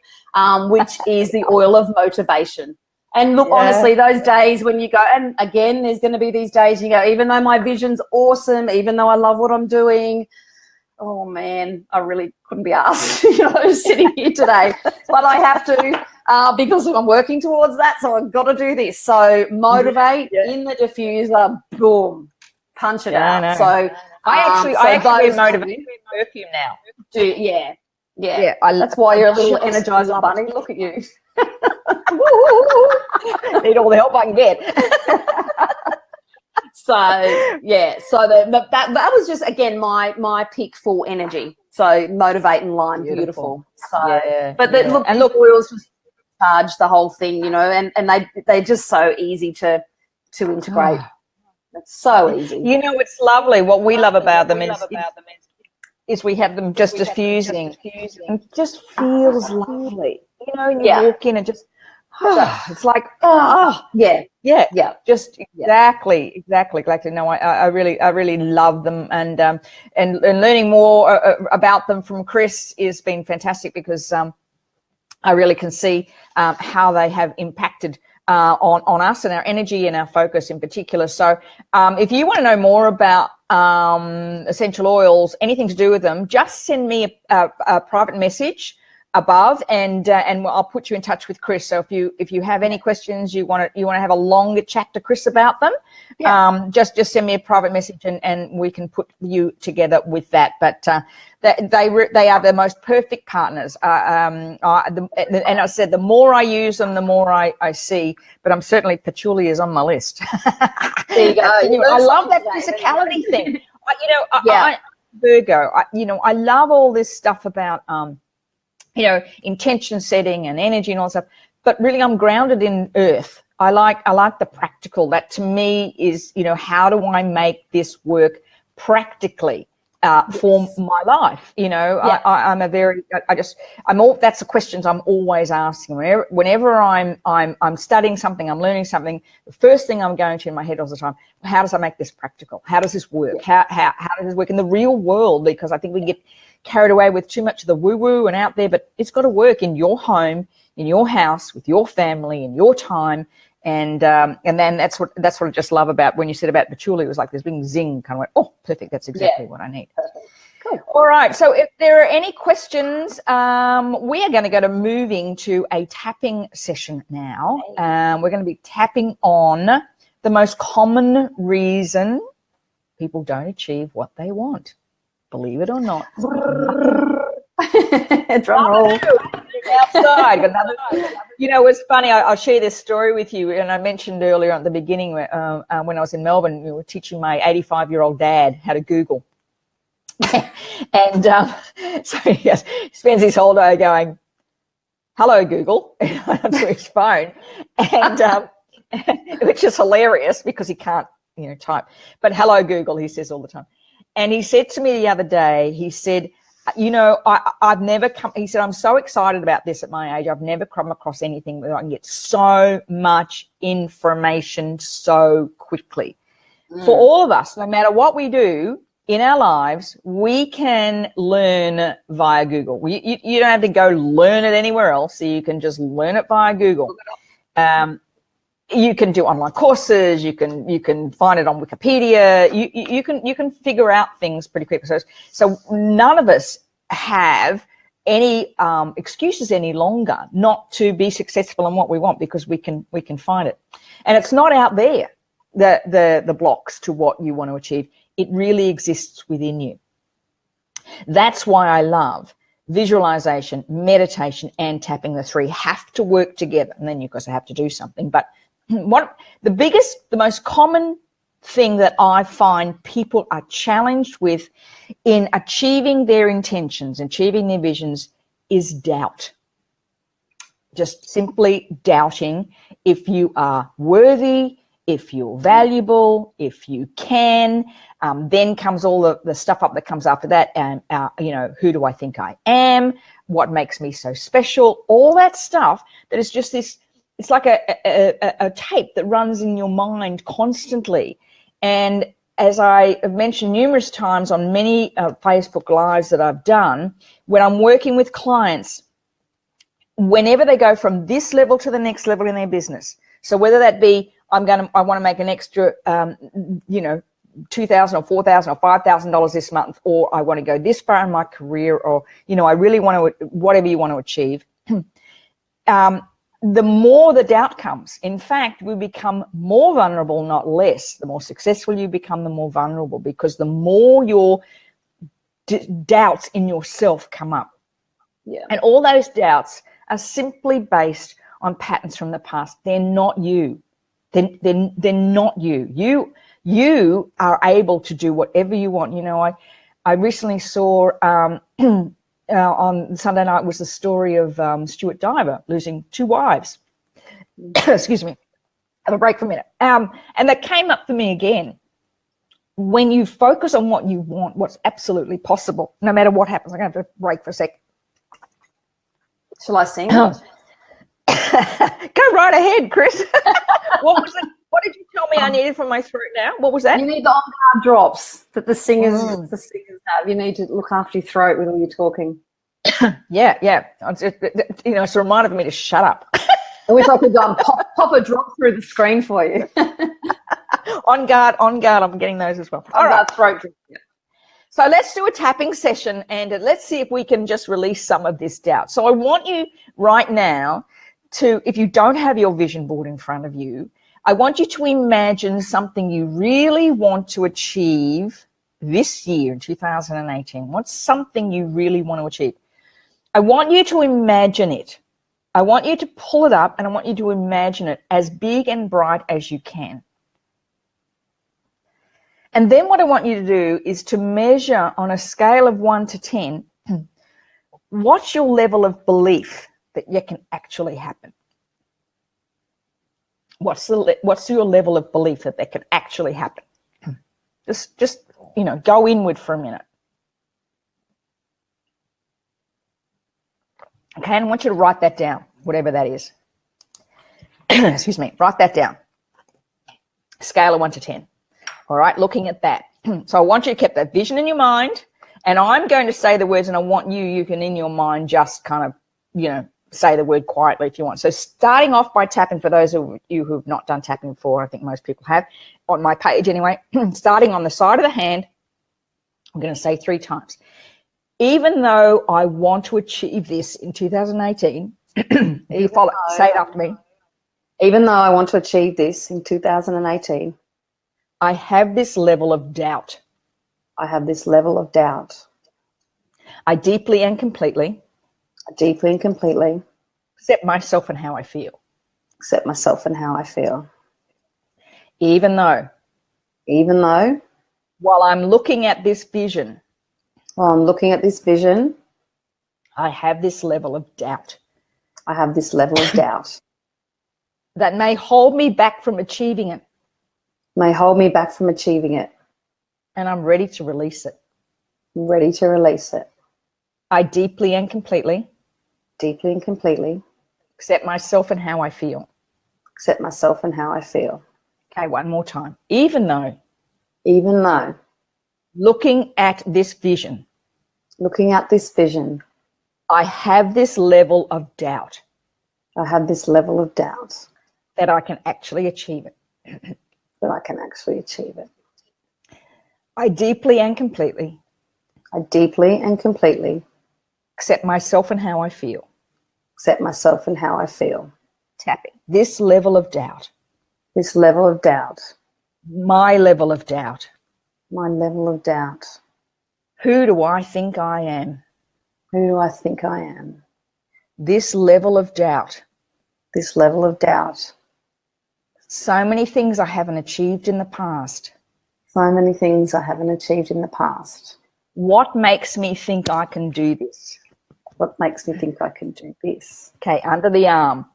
which is the oil of motivation. And look, honestly, those days when you go, and again, there's going to be these days you go, even though my vision's awesome, even though I love what I'm doing, oh, man, I really couldn't be asked, sitting here today. But I have to because I'm working towards that, so I've got to do this. So Motivate in the diffuser, boom, punch it out. No. So I actually Motivate perfume now. Yeah. That's why you're a little Energizer bunny. Look at you. Need all the help I can get. So that was just, again, my pick for energy. So Motivate and lime, beautiful. So look, oils just charge the whole thing, and they're just so easy to integrate. It's so easy. It's lovely. What we love about them is we have them just diffusing. And it just feels lovely. And you walk in and just, it's like, just exactly. No, I really love them, and learning more about them from Kris has been fantastic, because I really can see how they have impacted on us and our energy and our focus in particular. So if you want to know more about essential oils, anything to do with them, just send me a private message above, and I'll put you in touch with Kris. So if you have any questions, you want to have a longer chat to Kris about them, just send me a private message, and we can put you together with that. But they are the most perfect partners. And I said, the more I use them, the more I see. But I'm certainly patchouli is on my list. There you go. I love that physicality thing. I Virgo. I love all this stuff about intention setting and energy and all that stuff. But really, I'm grounded in earth. I like the practical. That to me is, how do I make this work practically for my life? That's the questions I'm always asking. Whenever I'm studying something, I'm learning something, the first thing I'm going to in my head all the time, how does I make this practical? How does this work? How does this work in the real world? Because I think we get carried away with too much of the woo-woo and out there, but it's got to work in your home, in your house, with your family, in your time. And then that's what I just love about when you said about patchouli. It was like this big zing, kind of went, oh, perfect, that's exactly what I need. Perfect. Cool. All right, so if there are any questions, we are going to go to moving to a tapping session now. We're going to be tapping on the most common reason people don't achieve what they want. Believe it or not. Drum roll. Outside. It's funny. I'll share this story with you. And I mentioned earlier at the beginning when I was in Melbourne, we were teaching my 85-year-old dad how to Google. And so he spends his whole day going, hello, Google, onto his phone. And which is hilarious because he can't, type. But hello, Google, he says all the time. And he said to me the other day, he said, I've never come, he said, I'm so excited about this at my age. I've never come across anything where I can get so much information so quickly. For all of us, no matter what we do in our lives, we can learn via Google. You don't have to go learn it anywhere else. So you can just learn it via Google. You can do online courses. You can find it on Wikipedia. You can figure out things pretty quickly. So none of us have any excuses any longer not to be successful in what we want, because we can find it, and it's not out there. The blocks to what you want to achieve. It really exists within you. That's why I love visualization, meditation, and tapping. The three have to work together, and then you, of course, have to do something. But the most common thing that I find people are challenged with in achieving their intentions, achieving their visions, is doubt. Just simply doubting if you are worthy, if you're valuable, if you can. Then comes all the stuff up that comes after that. And, who do I think I am? What makes me so special? All that stuff that is just this, it's like a tape that runs in your mind constantly. And as I have mentioned numerous times on many Facebook Lives that I've done, when I'm working with clients, whenever they go from this level to the next level in their business, so whether that be I want to make an extra, $2,000 or $4,000 or $5,000 this month, or I want to go this far in my career, or, I really want to, whatever you want to achieve. The more the doubt comes, in fact, we become more vulnerable, not less. The more successful you become, the more vulnerable, because the more your doubts in yourself come up. Yeah. And all those doubts are simply based on patterns from the past. They're not you. They're not you. You are able to do whatever you want. I recently saw on Sunday night was the story of Stuart Diver losing 2 wives. Excuse me. Have a break for a minute. And that came up for me again. When you focus on what you want, what's absolutely possible, no matter what happens. I'm going to have to break for a second. Shall I sing? Go right ahead, Kris. What was it? What did you tell me I needed from my throat now? What was that? You need the on-guard drops that the singers have. You need to look after your throat when you're talking. Yeah. It's a reminder for me to shut up. I wish I could go and pop a drop through the screen for you. On guard. I'm getting those as well. All right. Throat drop. Yeah. So let's do a tapping session, and let's see if we can just release some of this doubt. So I want you right now to, if you don't have your vision board in front of you, I want you to imagine something you really want to achieve this year in 2018. What's something you really want to achieve? I want you to imagine it. I want you to pull it up, and I want you to imagine it as big and bright as you can. And then what I want you to do is to measure on a scale of 1 to 10, what's your level of belief that it can actually happen? What's your level of belief that can actually happen? Just go inward for a minute. Okay, and I want you to write that down, whatever that is. Excuse me, write that down. Scale of 1 to 10. All right, looking at that. So I want you to keep that vision in your mind, and I'm going to say the words, and I want you can in your mind just kind of, say the word quietly if you want. So starting off by tapping, for those of you who have not done tapping before, I think most people have, on my page anyway, starting on the side of the hand, I'm going to say 3 times. Even though I want to achieve this in 2018, you follow, say it after me. Even though I want to achieve this in 2018, I have this level of doubt. I have this level of doubt. I deeply and completely accept myself and how I feel. Accept myself and how I feel. Even though while I'm looking at this vision, I have this level of doubt. I have this level of doubt. That may hold me back from achieving it. May hold me back from achieving it. And I'm ready to release it. I'm ready to release it. I deeply and completely accept myself and how I feel. Accept myself and how I feel. Okay, one more time. Even though looking at this vision, I have this level of doubt. I have this level of doubt. that I can actually achieve it. That I can actually achieve it. I deeply and completely accept myself and how I feel. Accept myself and how I feel. Tapping. This level of doubt. This level of doubt. My level of doubt. My level of doubt. Who do I think I am? Who do I think I am? This level of doubt. This level of doubt. So many things I haven't achieved in the past. So many things I haven't achieved in the past. What makes me think I can do this? What makes me think I can do this? Okay, under the arm.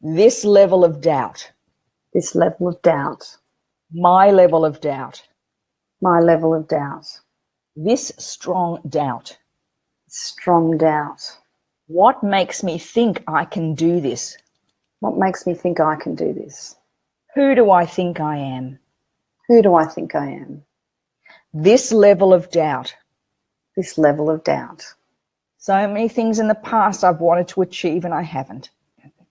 This level of doubt. This level of doubt. My level of doubt. My level of doubt. This strong doubt. Strong doubt. What makes me think I can do this? What makes me think I can do this? Who do I think I am? Who do I think I am? This level of doubt. This level of doubt. So many things in the past I've wanted to achieve and I haven't.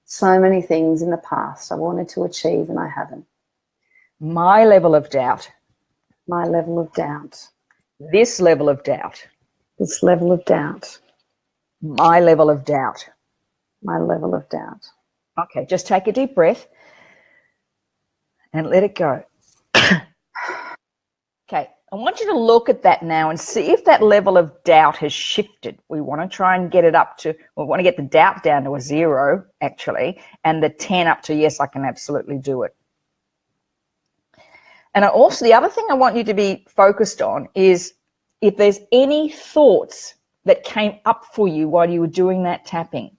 So many things in the past I wanted to achieve and I haven't. My level of doubt. My level of doubt. This level of doubt. This level of doubt. My level of doubt. My level of doubt. Okay, just take a deep breath and let it go. Okay, I want you to look at that now and see if that level of doubt has shifted. We want to try and get it up to, we want to get the doubt down to a 0, actually, and the 10 up to, yes, I can absolutely do it. And also, the other thing I want you to be focused on is if there's any thoughts that came up for you while you were doing that tapping,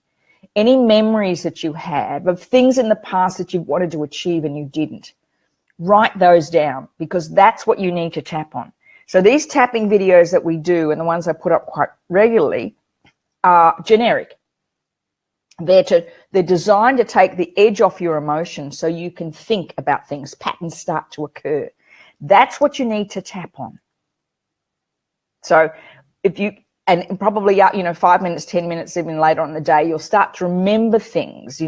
any memories that you have of things in the past that you wanted to achieve and you didn't, write those down, because that's what you need to tap on. So these tapping videos that we do and the ones I put up quite regularly are generic. They're designed to take the edge off your emotions so you can think about things, patterns start to occur. That's what you need to tap on. So if you, and probably, 5 minutes, 10 minutes, even later on in the day, you'll start to remember things,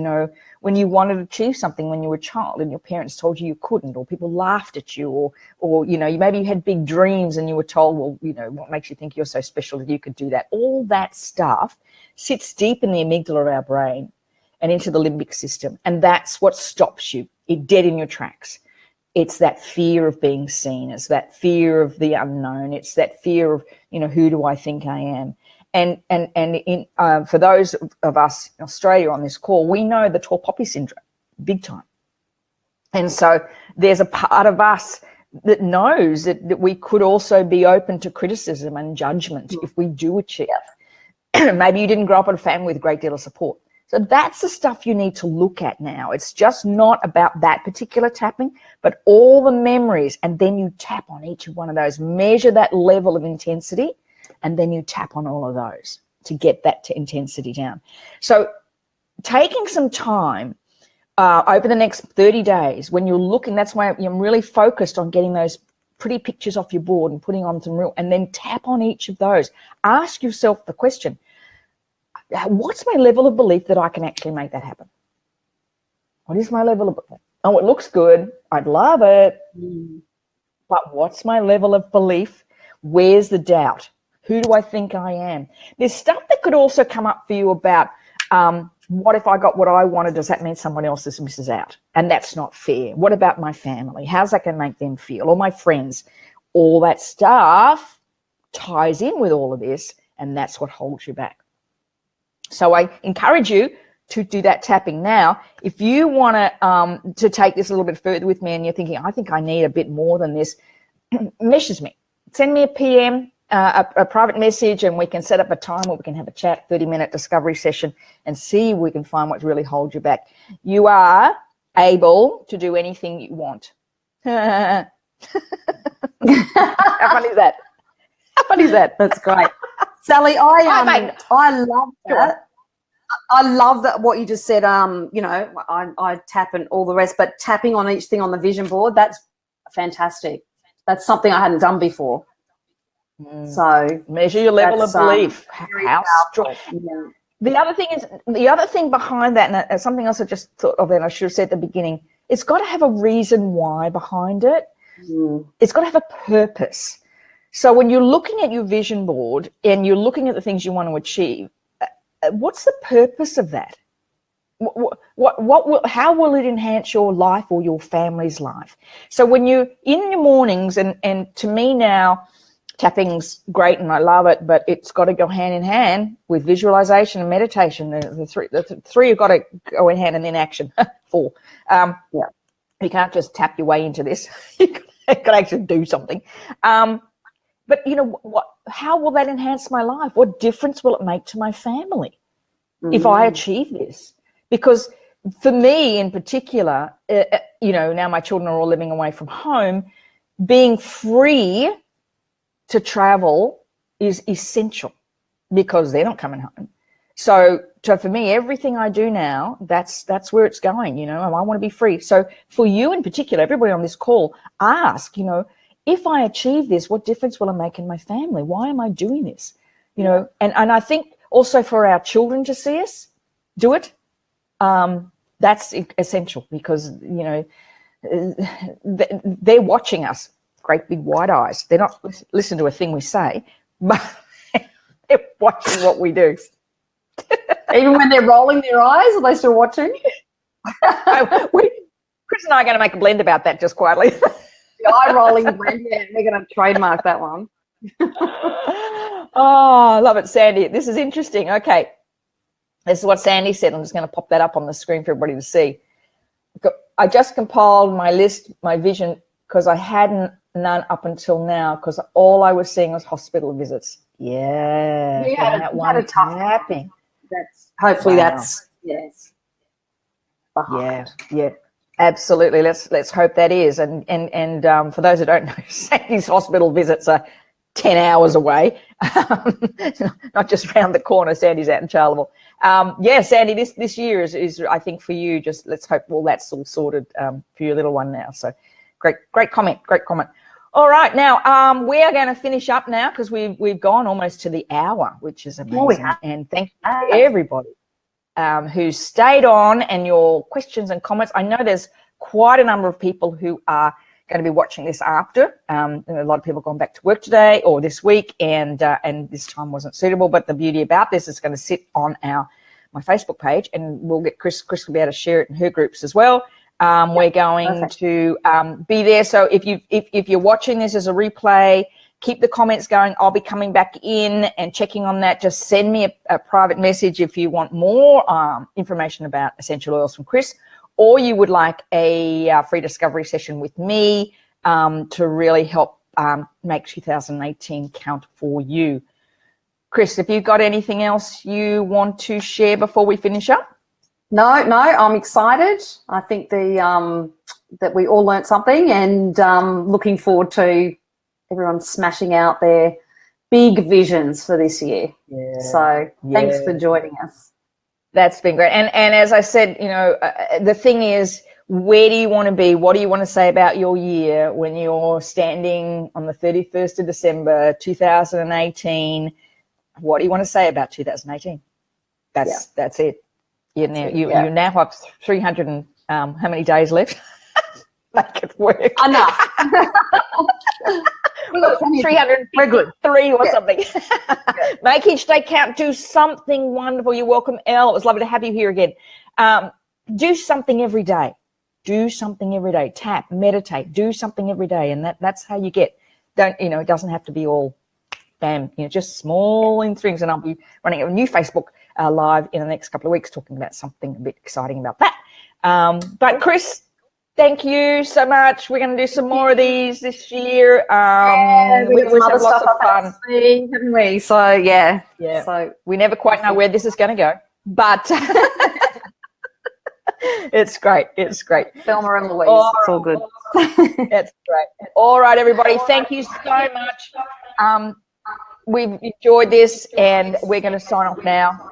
when you wanted to achieve something when you were a child and your parents told you you couldn't, or people laughed at you, or maybe you had big dreams and you were told, well, what makes you think you're so special that you could do that? All that stuff sits deep in the amygdala of our brain and into the limbic system. And that's what stops you dead in your tracks. It's that fear of being seen. It's that fear of the unknown. It's that fear of, who do I think I am? And for those of us in Australia on this call, we know the tall poppy syndrome, big time. And so there's a part of us that knows that we could also be open to criticism and judgment if we do achieve. Maybe you didn't grow up in a family with a great deal of support. So that's the stuff you need to look at now. It's just not about that particular tapping, but all the memories, and then you tap on each one of those, measure that level of intensity, and then you tap on all of those to get that intensity down. So taking some time over the next 30 days when you're looking, that's why I'm really focused on getting those pretty pictures off your board and putting on some real, and then tap on each of those. Ask yourself the question, what's my level of belief that I can actually make that happen? What is my level of belief? Oh, it looks good. I'd love it. But what's my level of belief? Where's the doubt? Who do I think I am? There's stuff that could also come up for you about what if I got what I wanted? Does that mean someone else misses out? And that's not fair. What about my family? How's that going to make them feel? Or my friends? All that stuff ties in with all of this, and that's what holds you back. So I encourage you to do that tapping now. If you want to take this a little bit further with me and you're thinking, I think I need a bit more than this, message me. Send me a PM, a private message, and we can set up a time where we can have a chat, 30-minute discovery session, and see if we can find what really holds you back. You are able to do anything you want. How funny is that? How funny is that? That's great. Sally, I love that. I love that what you just said. I tap and all the rest, but tapping on each thing on the vision board, that's fantastic. That's something I hadn't done before. So measure your level of belief. How strong. Yeah. The other thing behind that, and something else I just thought of, and I should have said at the beginning, it's got to have a reason why behind it. It's got to have a purpose. So when you're looking at your vision board and you're looking at the things you want to achieve, what's the purpose of that? How will it enhance your life or your family's life? So when you're in your mornings, and to me now, tapping's great and I love it, but it's got to go hand in hand with visualization and meditation. The three have got to go in hand, and then action. 4. You can't just tap your way into this. You've got to actually do something. But how will that enhance my life? What difference will it make to my family if I achieve this? Because for me in particular, now my children are all living away from home, being free to travel is essential because they're not coming home. So for me, everything I do now, that's where it's going. I want to be free. So for you in particular, everybody on this call, ask, if I achieve this, what difference will it make in my family? Why am I doing this? And I think also for our children to see us do it, that's essential because, they're watching us, great big wide eyes. They're not listening to a thing we say, but they're watching what we do. Even when they're rolling their eyes, are they still watching? Kris and I are going to make a blend about that just quietly. The eye rolling blend, yeah, we're going to trademark that one. Oh, I love it, Sandy. This is interesting. Okay. This is what Sandy said. I'm just going to pop that up on the screen for everybody to see. I just compiled my list, my vision, because I hadn't none up until now because all I was seeing was hospital visits. Yeah. You had a tough tapping. Hopefully wow. That's, yes. Yeah. Absolutely. Let's hope that is. And for those who don't know, Sandy's hospital visits are 10 hours away, not just around the corner. Sandy's out in Charleville. Sandy, this year is I think for you, just let's hope all that's all sorted for your little one now. So great comment. All right, now we are going to finish up now because we've gone almost to the hour, which is amazing. And thank you to everybody who stayed on and your questions and comments. I know there's quite a number of people who are going to be watching this after. A lot of people gone back to work today or this week, and this time wasn't suitable. But the beauty about this is going to sit on my Facebook page, and we'll get Kris will be able to share it in her groups as well. We're going to be there. So if you're watching this as a replay, keep the comments going. I'll be coming back in and checking on that. Just send me a private message if you want more information about essential oils from Kris, or you would like a free discovery session with me to really help make 2018 count for you. Kris, have you got anything else you want to share before we finish up? No, I'm excited. I think that we all learnt something, and looking forward to everyone smashing out their big visions for this year. Yeah. So thanks for joining us. That's been great. And as I said, the thing is, where do you want to be? What do you want to say about your year when you're standing on the 31st of December, 2018? What do you want to say about 2018? That's it. You now have 300 and how many days left? Make it work. Enough. 353 or something. Make each day count. Do something wonderful. You're welcome, Elle. It was lovely to have you here again. Do something every day. Do something every day. Tap, meditate. Do something every day, and that's how you get. It doesn't have to be all bam. Just small things. And I'll be running a new Facebook live in the next couple of weeks, talking about something a bit exciting about that. But Kris, thank you so much. We're going to do some more of these this year. We always have lots of fun, haven't we? So yeah. So we never quite know where this is going to go, but it's great. It's great. Thelma and Louise. It's all good. That's great. All right, everybody. Thank you so much. We've enjoyed this, and we're going to sign off now.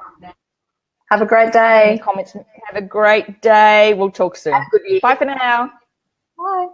Have a great day. Comments. Have a great day. We'll talk soon. Bye for now. Bye.